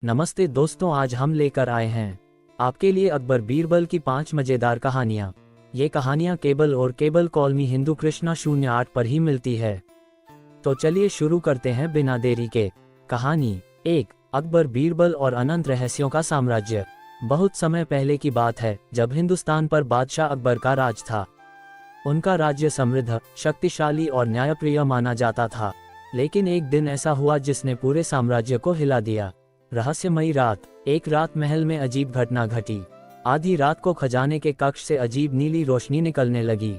नमस्ते दोस्तों, आज हम लेकर आए हैं आपके लिए अकबर बीरबल की 5 मज़ेदार कहानियाँ। ये कहानियाँ केबल और केबल कॉलोनी हिंदू कृष्णा 08 पर ही मिलती है। तो चलिए शुरू करते हैं बिना देरी के। कहानी 1, अकबर बीरबल और अनंत रहस्यों का साम्राज्य। बहुत समय पहले की बात है, जब हिंदुस्तान पर बादशाह अकबर का राज था। उनका राज्य समृद्ध, शक्तिशाली और न्यायप्रिय माना जाता था। लेकिन एक दिन ऐसा हुआ जिसने पूरे साम्राज्य को हिला दिया। रहस्यमयी रात। एक रात महल में अजीब घटना घटी। आधी रात को खजाने के कक्ष से अजीब नीली रोशनी निकलने लगी।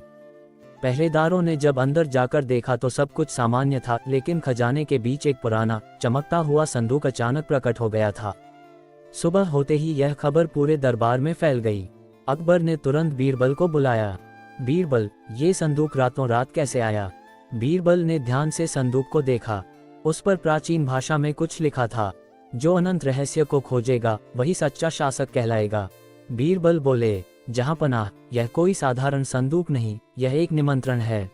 पहरेदारों ने जब अंदर जाकर देखा तो सब कुछ सामान्य था, लेकिन खजाने के बीच एक पुराना, चमकता हुआ संदूक अचानक प्रकट हो गया था। सुबह होते ही यह खबर पूरे दरबार में फैल गई। अकबर ने तुरंत बीरबल को बुलाया। बीरबल, ये संदूक रातों रात कैसे आया? बीरबल ने ध्यान से संदूक को देखा। उस पर प्राचीन भाषा में कुछ लिखा था, जो अनंत रहस्य को खोजेगा वही सच्चा शासक कहलाएगा। बीरबल बोले, जहांपनाह, यह कोई साधारण संदूक नहीं, यह एक निमंत्रण है।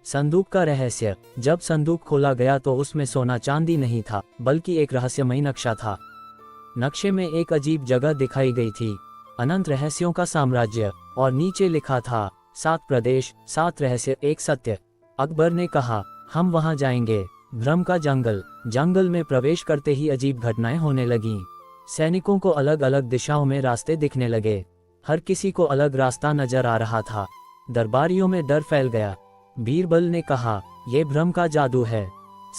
संदूक का रहस्य। जब संदूक खोला गया तो उसमें सोना चांदी नहीं था, बल्कि एक रहस्यमयी नक्शा था। नक्शे में एक अजीब जगह दिखाई गई थी, अनंत रहस्यों का साम्राज्य, और नीचे लिखा था 7 प्रदेश, 7 रहस्य, एक सत्य। अकबर ने कहा, हम वहां जाएंगे। भ्रम का जंगल। जंगल में प्रवेश करते ही अजीब घटनाएं होने लगीं। सैनिकों को अलग अलग दिशाओं में रास्ते दिखने लगे। हर किसी को अलग रास्ता नजर आ रहा था। दरबारियों में डर फैल गया। बीरबल ने कहा, यह भ्रम का जादू है,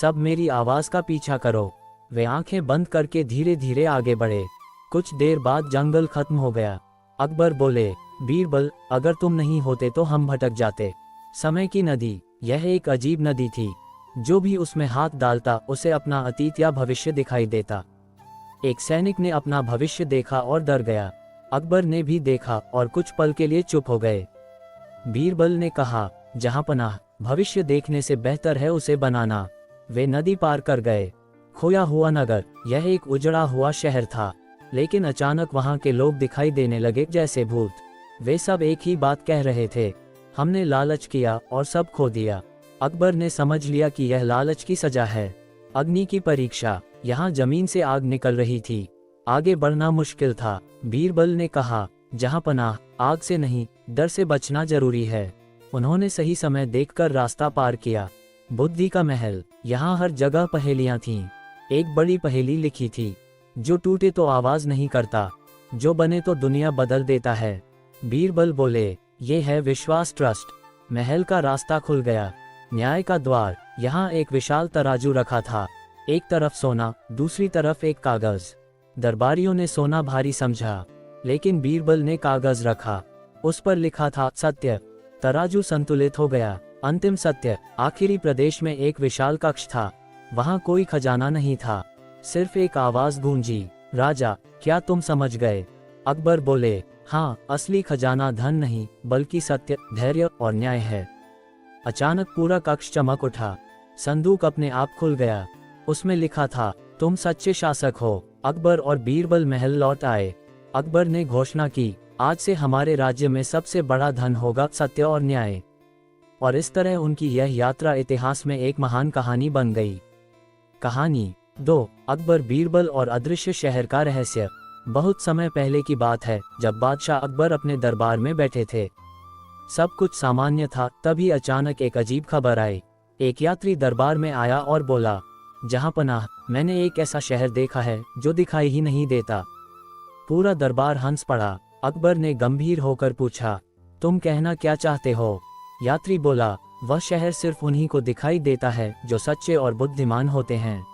सब मेरी आवाज का पीछा करो। वे आंखें बंद करके धीरे धीरे आगे बढ़े। कुछ देर बाद जंगल खत्म हो गया। अकबर बोले, बीरबल, अगर तुम नहीं होते तो हम भटक जाते। समय की नदी। यह एक अजीब नदी थी। जो भी उसमें हाथ डालता उसे अपना अतीत या भविष्य दिखाई देता। एक सैनिक ने अपना भविष्य देखा और डर गया। अकबर ने भी देखा और कुछ पल के लिए चुप हो गए। बीरबल ने कहा, जहांपनाह, भविष्य देखने से बेहतर है उसे बनाना। वे नदी पार कर गए। खोया हुआ नगर। यह एक उजड़ा हुआ शहर था, लेकिन अचानक वहां के लोग दिखाई देने लगे जैसे भूत। वे सब एक ही बात कह रहे थे, हमने लालच किया और सब खो दिया। अकबर ने समझ लिया कि यह लालच की सजा है। अग्नि की परीक्षा। यहाँ जमीन से आग निकल रही थी। आगे बढ़ना मुश्किल था। बीरबल ने कहा, जहांपनाह, आग से नहीं, डर से बचना जरूरी है। उन्होंने सही समय देखकर रास्ता पार किया। बुद्धि का महल। यहाँ हर जगह पहेलियां थीं। एक बड़ी पहेली लिखी थी, जो टूटे तो आवाज नहीं करता, जो बने तो दुनिया बदल देता है। बीरबल बोले, ये है विश्वास ट्रस्ट। महल का रास्ता खुल गया। न्याय का द्वार। यहाँ एक विशाल तराजू रखा था, एक तरफ सोना, दूसरी तरफ एक कागज। दरबारियों ने सोना भारी समझा, लेकिन बीरबल ने कागज रखा। उस पर लिखा था सत्य। तराजू संतुलित हो गया। अंतिम सत्य। आखिरी प्रदेश में एक विशाल कक्ष था। वहां कोई खजाना नहीं था, सिर्फ एक आवाज गूंजी, राजा, क्या तुम समझ गए? अकबर बोले, हाँ, असली खजाना धन नहीं, बल्कि सत्य, धैर्य और न्याय है। अचानक पूरा कक्ष चमक उठा। संदूक अपने आप खुल गया। उसमें लिखा था, तुम सच्चे शासक हो। अकबर और बीरबल महल लौट आए। अकबर ने घोषणा की, आज से हमारे राज्य में सबसे बड़ा धन होगा सत्य और न्याय। और इस तरह उनकी यह यात्रा इतिहास में एक महान कहानी बन गई। कहानी 2, अकबर बीरबल और अदृश्य शहर का रहस्य। बहुत समय पहले की बात है, जब बादशाह अकबर अपने दरबार में बैठे थे। सब कुछ सामान्य था, तभी अचानक एक अजीब खबर आई। एक यात्री दरबार में आया और बोला, जहांपनाह, मैंने एक ऐसा शहर देखा है जो दिखाई ही नहीं देता। पूरा दरबार हंस पड़ा। अकबर ने गंभीर होकर पूछा, तुम कहना क्या चाहते हो? यात्री बोला, वह शहर सिर्फ उन्हीं को दिखाई देता है जो सच्चे और बुद्धिमान होते हैं।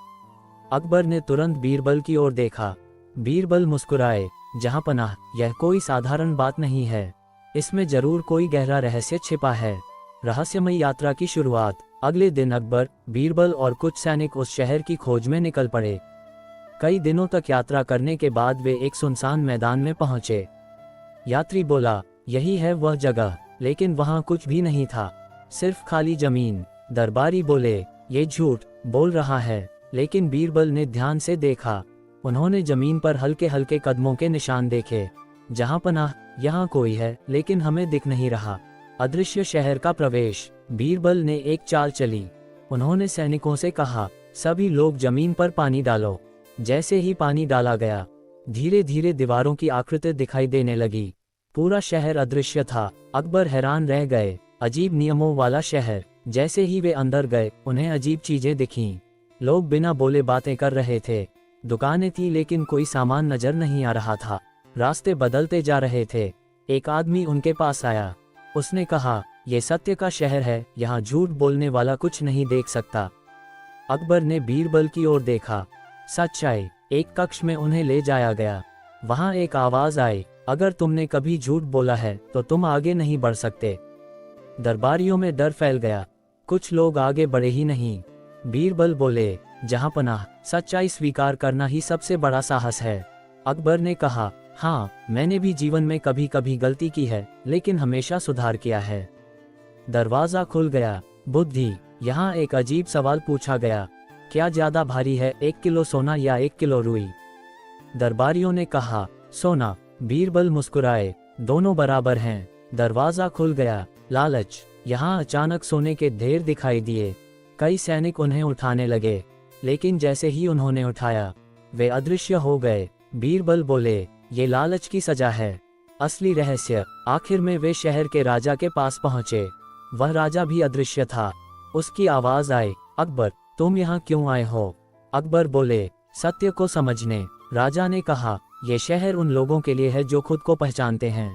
अकबर ने तुरंत बीरबल की ओर देखा। बीरबल मुस्कुराए, जहांपनाह, यह कोई साधारण बात नहीं है, इसमें जरूर कोई गहरा रहस्य छिपा है। रहस्यमयी यात्रा की शुरुआत। अगले दिन अकबर, बीरबल और कुछ सैनिक उस शहर की खोज में निकल पड़े। कई दिनों तक यात्रा करने के बाद वे एक सुनसान मैदान में पहुंचे। यात्री बोला, यही है वह जगह, लेकिन वहां कुछ भी नहीं था, सिर्फ खाली जमीन। दरबारी बोले, ये झूठ बोल रहा है, लेकिन बीरबल ने ध्यान से देखा। उन्होंने जमीन पर हल्के हल्के कदमों के निशान देखे। जहांपनाह, यहाँ कोई है, लेकिन हमें दिख नहीं रहा। अदृश्य शहर का प्रवेश। बीरबल ने एक चाल चली। उन्होंने सैनिकों से कहा, सभी लोग जमीन पर पानी डालो। जैसे ही पानी डाला गया, धीरे धीरे दीवारों की आकृति दिखाई देने लगी। पूरा शहर अदृश्य था। अकबर हैरान रह गए। अजीब नियमों वाला शहर। जैसे ही वे अंदर गए, उन्हें अजीब चीजें दिखीं। लोग बिना बोले बातें कर रहे थे। दुकानें थी लेकिन कोई सामान नजर नहीं आ रहा था। रास्ते बदलते जा रहे थे। एक आदमी उनके पास आया। उसने कहा, यह सत्य का शहर है, यहाँ झूठ बोलने वाला कुछ नहीं देख सकता। अकबर ने बीरबल की ओर देखा। सच्चाई। एक कक्ष में उन्हें ले जाया गया। वहां एक आवाज आई, अगर तुमने कभी झूठ बोला है तो तुम आगे नहीं बढ़ सकते। दरबारियों में डर फैल गया। कुछ लोग आगे बढ़े ही नहीं। बीरबल बोले, जहांपनाह, सच्चाई स्वीकार करना ही सबसे बड़ा साहस है। अकबर ने कहा, हाँ, मैंने भी जीवन में कभी कभी गलती की है, लेकिन हमेशा सुधार किया है। दरवाजा खुल गया। बुद्धि। यहाँ एक अजीब सवाल पूछा गया, क्या ज्यादा भारी है, 1 किलो सोना या 1 किलो रुई? दरबारियों ने कहा, सोना। बीरबल मुस्कुराए, दोनों बराबर हैं। दरवाजा खुल गया। लालच। यहाँ अचानक सोने के ढेर दिखाई दिए। कई सैनिक उन्हें उठाने लगे, लेकिन जैसे ही उन्होंने उठाया, वे अदृश्य हो गए। बीरबल बोले, ये लालच की सजा है। असली रहस्य। आखिर में वे शहर के राजा के पास पहुंचे। वह राजा भी अदृश्य था। उसकी आवाज आई, अकबर, तुम यहाँ क्यों आए हो? अकबर बोले, सत्य को समझने। राजा ने कहा, यह शहर उन लोगों के लिए है जो खुद को पहचानते हैं।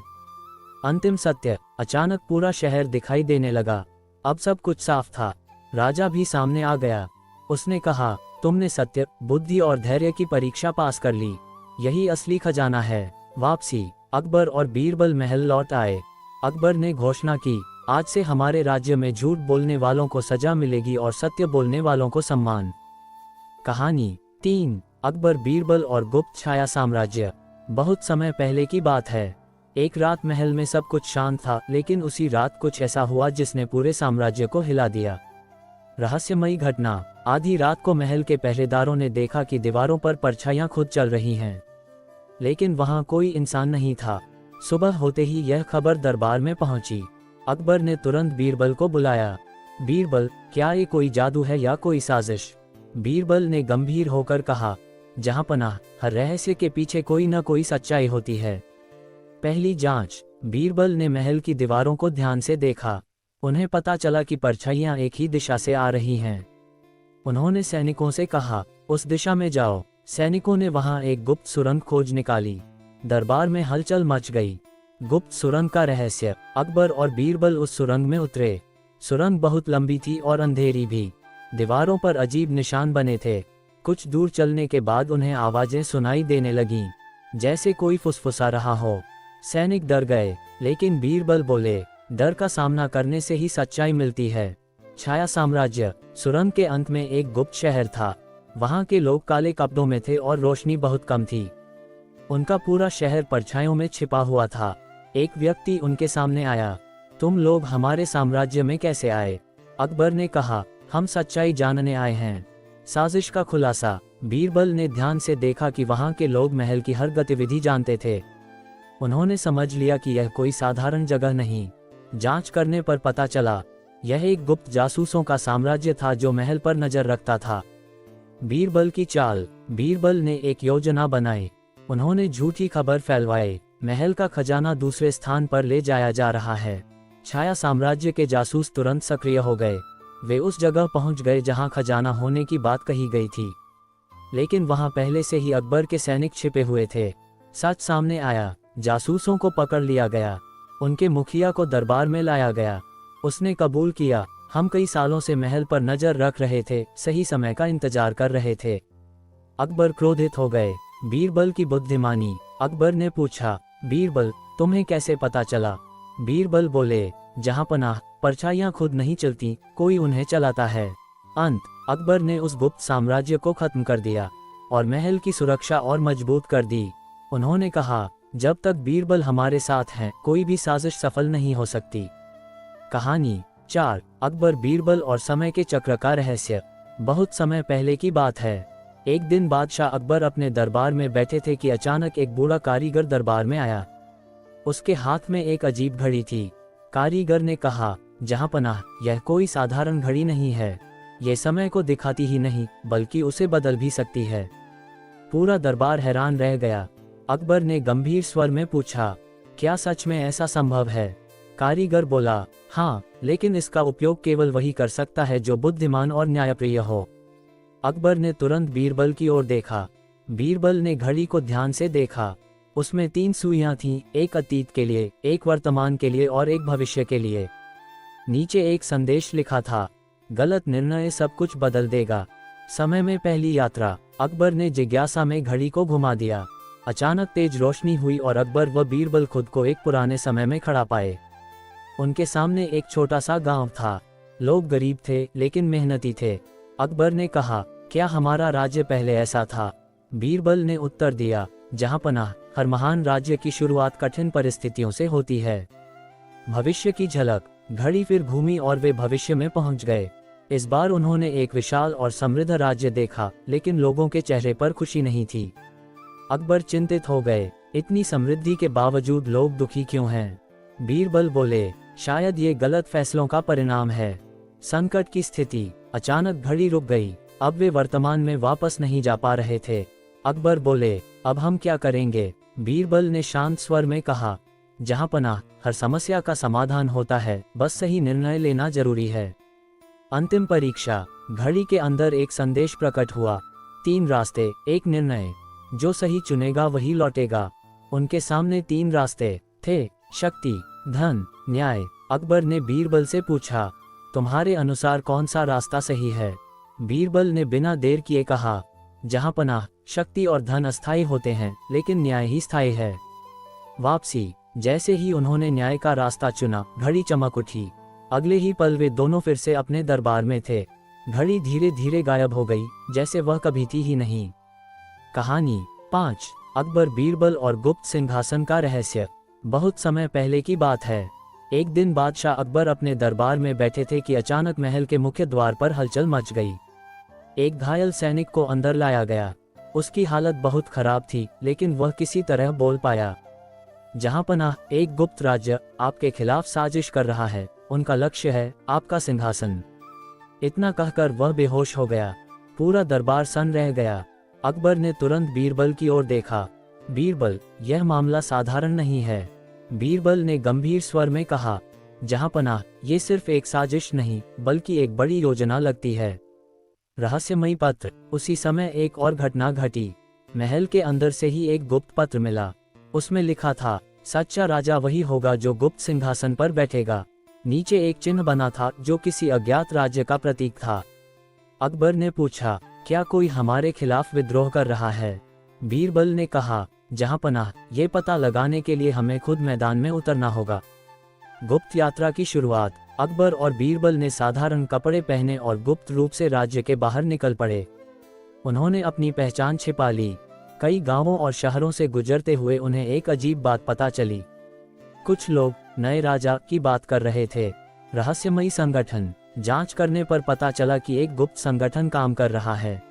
अंतिम सत्य। अचानक पूरा शहर दिखाई देने लगा। अब सब कुछ साफ था। राजा भी सामने आ गया। उसने कहा, तुमने सत्य, बुद्धि और धैर्य की परीक्षा पास कर ली। यही असली खजाना है। वापसी। अकबर और बीरबल महल लौट आए। अकबर ने घोषणा की, आज से हमारे राज्य में झूठ बोलने वालों को सजा मिलेगी और सत्य बोलने वालों को सम्मान। कहानी 3। अकबर, बीरबल और गुप्त छाया साम्राज्य। बहुत समय पहले की बात है। एक रात महल में सब कुछ शांत था, लेकिन उसी रात कुछ ऐसा हुआ जिसने पूरे साम्राज्य को हिला दिया। रहस्यमयी घटना। आधी रात को महल के पहरेदारों ने देखा कि दीवारों पर परछाइयां खुद चल रही हैं, लेकिन वहां कोई इंसान नहीं था। सुबह होते ही यह खबर दरबार में पहुंची। अकबर ने तुरंत बीरबल को बुलाया। बीरबल, क्या ये कोई जादू है या कोई साजिश? बीरबल ने गंभीर होकर कहा, जहांपनाह, हर रहस्य के पीछे कोई न कोई सच्चाई होती है। पहली जांच। बीरबल ने महल की दीवारों को ध्यान से देखा। उन्हें पता चला कि परछाइयां एक ही दिशा से आ रही हैं। उन्होंने सैनिकों से कहा, उस दिशा में जाओ। सैनिकों ने वहां एक गुप्त सुरंग खोज निकाली। दरबार में हलचल मच गई। गुप्त सुरंग का रहस्य। अकबर और बीरबल उस सुरंग में उतरे। सुरंग बहुत लंबी थी और अंधेरी भी। दीवारों पर अजीब निशान बने थे। कुछ दूर चलने के बाद उन्हें आवाजें सुनाई देने लगीं, जैसे कोई फुसफुसा रहा हो। सैनिक डर गए, लेकिन बीरबल बोले, डर का सामना करने से ही सच्चाई मिलती है। छाया साम्राज्य। सुरंग के अंत में एक गुप्त शहर था। वहां के लोग काले कपड़ों में थे और रोशनी बहुत कम थी। उनका पूरा शहर परछाइयों में छिपा हुआ था। एक व्यक्ति उनके सामने आया। तुम लोग हमारे साम्राज्य में कैसे आए? अकबर ने कहा, हम सच्चाई जानने आए हैं। साजिश का खुलासा। बीरबल ने ध्यान से देखा कि वहां के लोग महल की हर गतिविधि जानते थे। उन्होंने समझ लिया कि यह कोई साधारण जगह नहीं। जांच करने पर पता चला, यह एक गुप्त जासूसों का साम्राज्य था जो महल पर नजर रखता था। बीरबल की चाल। बीरबल ने एक योजना बनाई। उन्होंने झूठी खबर फैलवाई, महल का खजाना दूसरे स्थान पर ले जाया जा रहा है। छाया साम्राज्य के जासूस तुरंत सक्रिय हो गए। वे उस जगह पहुंच गए जहां खजाना होने की बात कही गई थी, लेकिन वहां पहले से ही अकबर के सैनिक छिपे हुए थे। सच सामने आया। जासूसों को पकड़ लिया गया। उनके मुखिया को दरबार में लाया गया। उसने कबूल किया, हम कई सालों से महल पर नजर रख रहे थे, सही समय का इंतजार कर रहे थे। अकबर क्रोधित हो गए। बीरबल की बुद्धिमानी। अकबर ने पूछा, बीरबल, तुम्हें कैसे पता चला? बीरबल बोले, जहांपनाह, परछाइयां खुद नहीं चलती, कोई उन्हें चलाता है। अंत। अकबर ने उस गुप्त साम्राज्य को खत्म कर दिया और महल की सुरक्षा और मजबूत कर दी। उन्होंने कहा, जब तक बीरबल हमारे साथ हैं, कोई भी साजिश सफल नहीं हो सकती। कहानी 4। अकबर, बीरबल और समय के चक्र का रहस्य। बहुत समय पहले की बात है। एक दिन बादशाह अकबर अपने दरबार में बैठे थे कि अचानक एक बूढ़ा कारीगर दरबार में आया। उसके हाथ में एक अजीब घड़ी थी। कारीगर ने कहा, जहांपनाह, यह कोई साधारण घड़ी नहीं है। यह समय को दिखाती ही नहीं, बल्कि उसे बदल भी सकती है। पूरा दरबार हैरान रह गया। अकबर ने गंभीर स्वर में पूछा, क्या सच में ऐसा संभव है? कारीगर बोला, हाँ, लेकिन इसका उपयोग केवल वही कर सकता है जो बुद्धिमान और न्यायप्रिय हो। अकबर ने तुरंत बीरबल की ओर देखा। बीरबल ने घड़ी को ध्यान से देखा। उसमें 3 सुइयां थीं, एक अतीत के लिए, एक वर्तमान के लिए और एक भविष्य के लिए। नीचे एक संदेश लिखा था, गलत निर्णय सब कुछ बदल देगा। समय में पहली यात्रा। अकबर ने जिज्ञासा में घड़ी को घुमा दिया। अचानक तेज रोशनी हुई और अकबर व बीरबल खुद को एक पुराने समय में खड़ा पाए। उनके सामने एक छोटा सा गांव था। लोग गरीब थे लेकिन मेहनती थे। अकबर ने कहा, क्या हमारा राज्य पहले ऐसा था? बीरबल ने उत्तर दिया, जहां पनाह, हर महान राज्य की शुरुआत कठिन परिस्थितियों से होती है। भविष्य की झलक। घड़ी फिर घूमी और वे भविष्य में पहुंच गए। इस बार उन्होंने एक विशाल और समृद्ध राज्य देखा, लेकिन लोगों के चेहरे पर खुशी नहीं थी। अकबर चिंतित हो गए, इतनी समृद्धि के बावजूद लोग दुखी क्यों हैं? बीरबल बोले, शायद ये गलत फैसलों का परिणाम है। संकट की स्थिति। अचानक घड़ी रुक गई। अब वे वर्तमान में वापस नहीं जा पा रहे थे। अकबर बोले, अब हम क्या करेंगे? बीरबल ने शांत स्वर में कहा, जहां पनाह, हर समस्या का समाधान होता है, बस सही निर्णय लेना जरूरी है। अंतिम परीक्षा। घड़ी के अंदर एक संदेश प्रकट हुआ, 3 रास्ते, एक निर्णय, जो सही चुनेगा वही लौटेगा। उनके सामने 3 रास्ते थे, शक्ति, धन, न्याय। अकबर ने बीरबल से पूछा, तुम्हारे अनुसार कौन सा रास्ता सही है? बीरबल ने बिना देर किए कहा, जहां पनाह, शक्ति और धन अस्थायी होते हैं, लेकिन न्याय ही स्थायी है। वापसी। जैसे ही उन्होंने न्याय का रास्ता चुना, घड़ी चमक उठी। अगले ही पल वे दोनों फिर से अपने दरबार में थे। घड़ी धीरे धीरे गायब हो गई, जैसे वह कभी थी ही नहीं। कहानी 5। अकबर, बीरबल और गुप्त सिंहासन का रहस्य। बहुत समय पहले की बात है। एक दिन बादशाह अकबर अपने दरबार में बैठे थे कि अचानक महल के मुख्य द्वार पर हलचल मच गई। एक घायल सैनिक को अंदर लाया गया। उसकी हालत बहुत खराब थी, लेकिन वह किसी तरह बोल पाया। जहां पनाह, एक गुप्त राज्य आपके खिलाफ साजिश कर रहा है। उनका लक्ष्य है आपका सिंहासन। इतना कहकर वह बेहोश हो गया। पूरा दरबार सन्न रह गया। अकबर ने तुरंत बीरबल की ओर देखा। बीरबल, यह मामला साधारण नहीं है। बीरबल ने गंभीर स्वर में कहा, जहां पनाह, ये सिर्फ एक साजिश नहीं, बल्कि एक बड़ी योजना लगती है। रहस्यमयी पत्र। उसी समय एक और घटना घटी। महल के अंदर से ही एक गुप्त पत्र मिला। उसमें लिखा था, सच्चा राजा वही होगा जो गुप्त सिंहासन पर बैठेगा। नीचे एक चिन्ह बना था जो किसी अज्ञात राज्य का प्रतीक था। अकबर ने पूछा, क्या कोई हमारे खिलाफ विद्रोह कर रहा है? बीरबल ने कहा, जहां पनाह, ये पता लगाने के लिए हमें खुद मैदान में उतरना होगा। गुप्त यात्रा की शुरुआत। अकबर और बीरबल ने साधारण कपड़े पहने और गुप्त रूप से राज्य के बाहर निकल पड़े। उन्होंने अपनी पहचान छिपा ली। कई गांवों और शहरों से गुजरते हुए उन्हें एक अजीब बात पता चली। कुछ लोग नए राजा की बात कर रहे थे। रहस्यमयी संगठन। जांच करने पर पता चला कि एक गुप्त संगठन काम कर रहा है।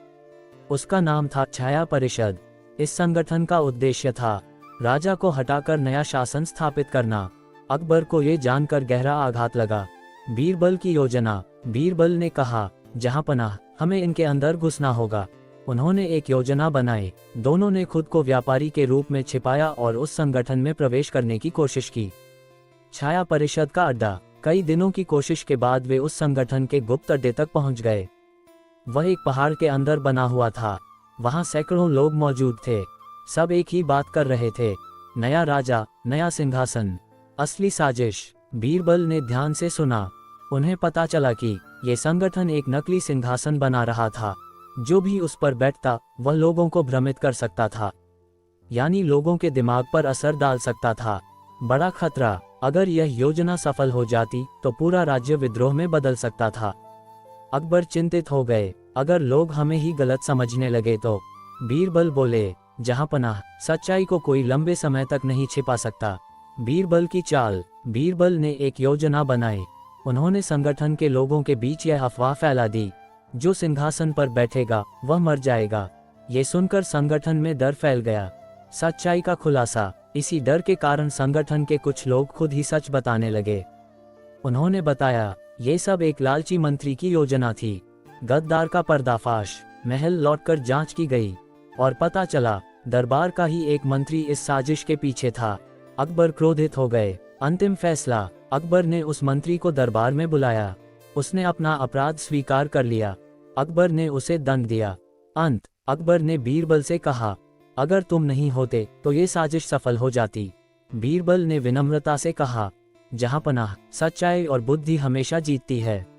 उसका नाम था छाया परिषद। इस संगठन का उद्देश्य था राजा को हटाकर नया शासन स्थापित करना। अकबर को ये जानकर गहरा आघात लगा। बीरबल की योजना। बीरबल ने कहा, जहां पनाह, हमें इनके अंदर घुसना होगा। उन्होंने एक योजना बनाई। दोनों ने खुद को व्यापारी के रूप में छिपाया और उस संगठन में प्रवेश करने की कोशिश की। छाया परिषद का अड्डा। कई दिनों की कोशिश के बाद वे उस संगठन के गुप्त अड्डे तक पहुंच गए। वह एक पहाड़ के अंदर बना हुआ था। वहां सैकड़ों लोग मौजूद थे। सब एक ही बात कर रहे थे, नया राजा, नया सिंहासन, असली साजिश। बीरबल ने ध्यान से सुना। उन्हें पता चला कि ये संगठन एक नकली सिंहासन बना रहा था। जो भी उस पर बैठता वह लोगों को भ्रमित कर सकता था, यानी लोगों के दिमाग पर असर डाल सकता था। बड़ा खतरा। अगर यह योजना सफल हो जाती तो पूरा राज्य विद्रोह में बदल सकता था। अकबर चिंतित हो गए, अगर लोग हमें ही गलत समझने लगे तो। बीरबल बोले, जहां पनाह, सच्चाई को कोई लंबे समय तक नहीं छिपा सकता। बीरबल की चाल। बीरबल ने एक योजना बनाई। उन्होंने संगठन के लोगों के बीच यह अफवाह फैला दी, जो सिंहासन पर बैठेगा वह मर जाएगा। ये सुनकर संगठन में डर फैल गया। सच्चाई का खुलासा। इसी डर के कारण संगठन के कुछ लोग खुद ही सच बताने लगे। उन्होंने बताया, ये सब एक लालची मंत्री की योजना थी। गद्दार का पर्दाफाश। महल लौटकर जांच की गई और पता चला दरबार का ही एक मंत्री इस साजिश के पीछे था। अकबर क्रोधित हो गए। अंतिम फैसला, अकबर ने उस मंत्री को दरबार में बुलाया। उसने अपना अपराध स्वीकार कर लिया। अकबर ने उसे दंड दिया। अंत, अकबर ने बीरबल से कहा, अगर तुम नहीं होते तो ये साजिश सफल हो जाती। बीरबल ने विनम्रता से कहा, जहां पनाह, सच्चाई और बुद्धि हमेशा जीतती है।